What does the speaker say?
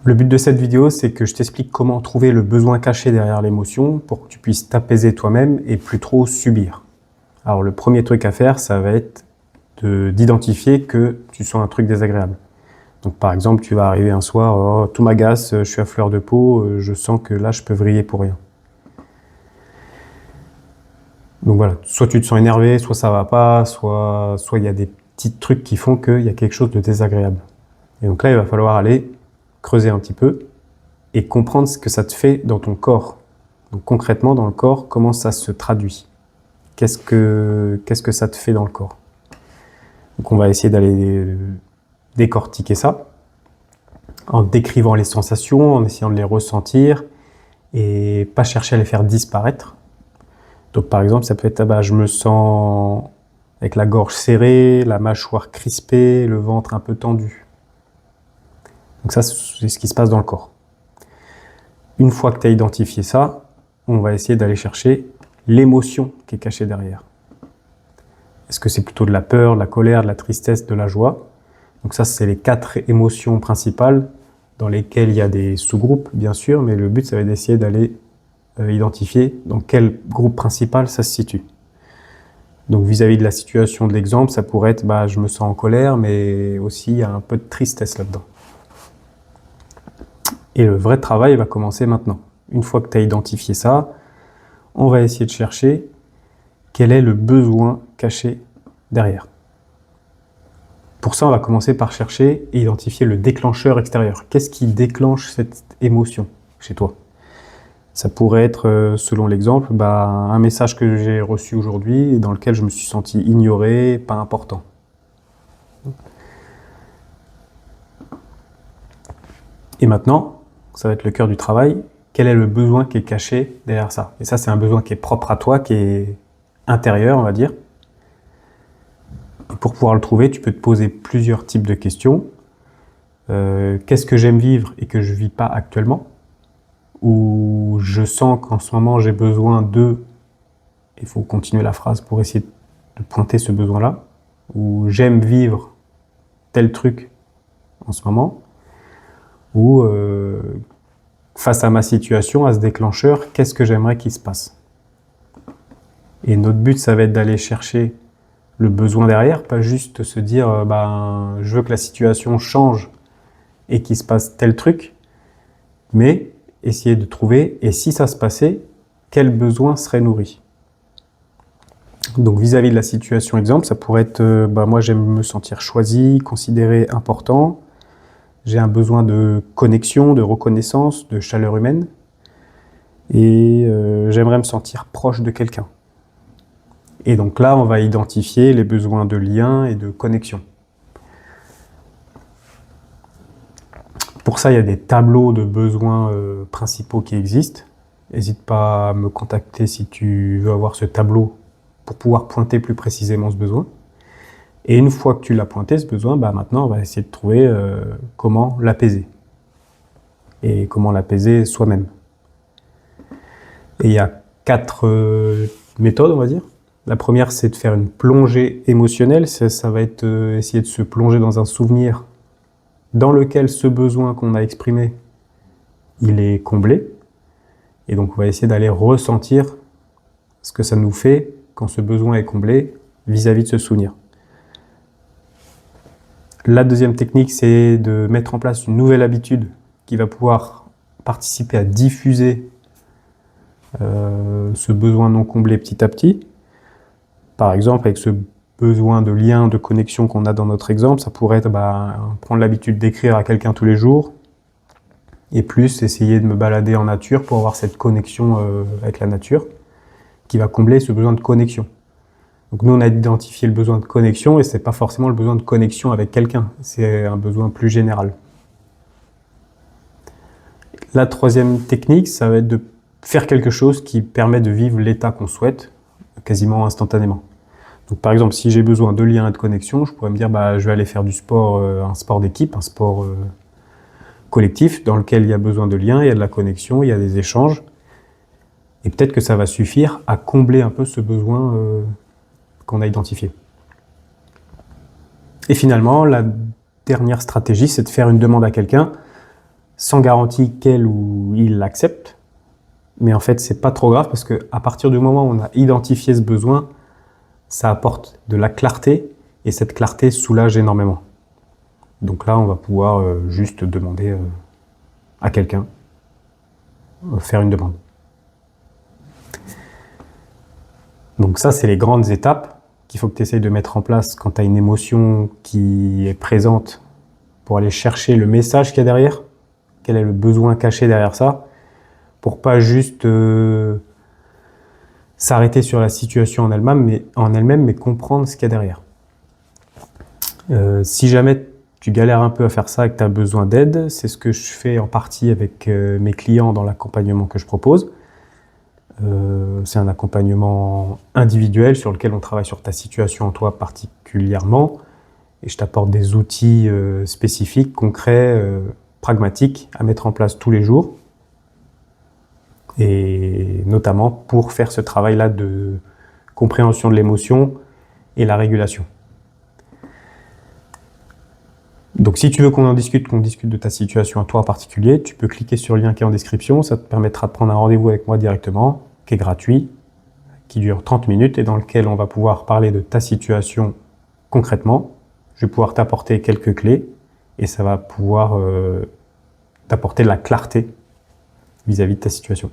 Le but de cette vidéo, c'est que je t'explique comment trouver le besoin caché derrière l'émotion pour que tu puisses t'apaiser toi-même et plus trop subir. Alors le premier truc à faire, ça va être d'identifier que tu sens un truc désagréable. Donc par exemple, tu vas arriver un soir, oh, tout m'agace, je suis à fleur de peau, je sens que là je peux vriller pour rien. Donc voilà, soit tu te sens énervé, soit ça va pas, soit il y a des petits trucs qui font qu'il y a quelque chose de désagréable. Et donc là, il va falloir aller creuser un petit peu et comprendre ce que ça te fait dans ton corps. Donc concrètement, dans le corps, comment ça se traduit? Qu'est-ce que ça te fait dans le corps? Donc on va essayer d'aller décortiquer ça en décrivant les sensations, en essayant de les ressentir et pas chercher à les faire disparaître. Donc par exemple, ça peut être, je me sens avec la gorge serrée, la mâchoire crispée, le ventre un peu tendu. Donc ça, c'est ce qui se passe dans le corps. Une fois que tu as identifié ça, on va essayer d'aller chercher l'émotion qui est cachée derrière. Est-ce que c'est plutôt de la peur, de la colère, de la tristesse, de la joie? Donc ça, c'est les 4 émotions principales dans lesquelles il y a des sous-groupes, bien sûr, mais le but, ça va être d'essayer d'aller identifier dans quel groupe principal ça se situe. Donc vis-à-vis de la situation de l'exemple, ça pourrait être je me sens en colère, mais aussi il y a un peu de tristesse là-dedans. Et le vrai travail va commencer maintenant. Une fois que tu as identifié ça, on va essayer de chercher quel est le besoin caché derrière. Pour ça, on va commencer par chercher et identifier le déclencheur extérieur. Qu'est-ce qui déclenche cette émotion chez toi? Ça pourrait être, selon l'exemple, un message que j'ai reçu aujourd'hui et dans lequel je me suis senti ignoré, pas important. Et maintenant, ça va être le cœur du travail. Quel est le besoin qui est caché derrière ça? Et ça, c'est un besoin qui est propre à toi, qui est intérieur, on va dire. Et pour pouvoir le trouver, tu peux te poser plusieurs types de questions. Qu'est-ce que j'aime vivre et que je ne vis pas actuellement? Ou je sens qu'en ce moment, j'ai besoin de... Il faut continuer la phrase pour essayer de pointer ce besoin-là. Ou j'aime vivre tel truc en ce moment. Ou face à ma situation, à ce déclencheur, qu'est-ce que j'aimerais qu'il se passe? Et notre but, ça va être d'aller chercher le besoin derrière, pas juste se dire je veux que la situation change et qu'il se passe tel truc, mais essayer de trouver, et si ça se passait, quel besoin serait nourri? Donc vis-à-vis de la situation exemple, ça pourrait être moi j'aime me sentir choisi, considéré important, j'ai un besoin de connexion, de reconnaissance, de chaleur humaine, et j'aimerais me sentir proche de quelqu'un. Et donc là, on va identifier les besoins de lien et de connexion. Pour ça, il y a des tableaux de besoins principaux qui existent. N'hésite pas à me contacter si tu veux avoir ce tableau pour pouvoir pointer plus précisément ce besoin. Et une fois que tu l'as pointé, ce besoin, maintenant, on va essayer de trouver comment l'apaiser. Et comment l'apaiser soi-même. Et il y a 4 méthodes, on va dire. La première, c'est de faire une plongée émotionnelle. Ça va être essayer de se plonger dans un souvenir dans lequel ce besoin qu'on a exprimé, il est comblé. Et donc, on va essayer d'aller ressentir ce que ça nous fait quand ce besoin est comblé vis-à-vis de ce souvenir. La deuxième technique, c'est de mettre en place une nouvelle habitude qui va pouvoir participer à diffuser ce besoin non comblé petit à petit. Par exemple, avec ce besoin de lien, de connexion qu'on a dans notre exemple, ça pourrait être prendre l'habitude d'écrire à quelqu'un tous les jours et plus essayer de me balader en nature pour avoir cette connexion avec la nature qui va combler ce besoin de connexion. Donc nous, on a identifié le besoin de connexion et ce n'est pas forcément le besoin de connexion avec quelqu'un, c'est un besoin plus général. La troisième technique, ça va être de faire quelque chose qui permet de vivre l'état qu'on souhaite quasiment instantanément. Donc, par exemple, si j'ai besoin de lien et de connexion, je pourrais me dire je vais aller faire du sport, un sport d'équipe, un sport collectif dans lequel il y a besoin de lien, il y a de la connexion, il y a des échanges. Et peut-être que ça va suffire à combler un peu ce besoin qu'on a identifié. Et finalement, la dernière stratégie, c'est de faire une demande à quelqu'un. sans garantie qu'elle ou il l'accepte. Mais en fait, c'est pas trop grave parce que à partir du moment où on a identifié ce besoin, ça apporte de la clarté et cette clarté soulage énormément. Donc là, on va pouvoir juste demander à quelqu'un, faire une demande. Donc ça, c'est les grandes étapes qu'il faut que tu essayes de mettre en place quand tu as une émotion qui est présente pour aller chercher le message qu'il y a derrière, quel est le besoin caché derrière ça, pour pas juste s'arrêter sur la situation en elle-même, mais comprendre ce qu'il y a derrière. Si jamais tu galères un peu à faire ça et que tu as besoin d'aide, c'est ce que je fais en partie avec mes clients dans l'accompagnement que je propose. C'est un accompagnement individuel sur lequel on travaille sur ta situation en toi particulièrement et je t'apporte des outils spécifiques, concrets, pragmatiques à mettre en place tous les jours et notamment pour faire ce travail-là de compréhension de l'émotion et la régulation. Donc si tu veux qu'on discute de ta situation à toi en particulier, tu peux cliquer sur le lien qui est en description, ça te permettra de prendre un rendez-vous avec moi directement, qui est gratuit, qui dure 30 minutes et dans lequel on va pouvoir parler de ta situation concrètement. Je vais pouvoir t'apporter quelques clés et ça va pouvoir t'apporter de la clarté vis-à-vis de ta situation.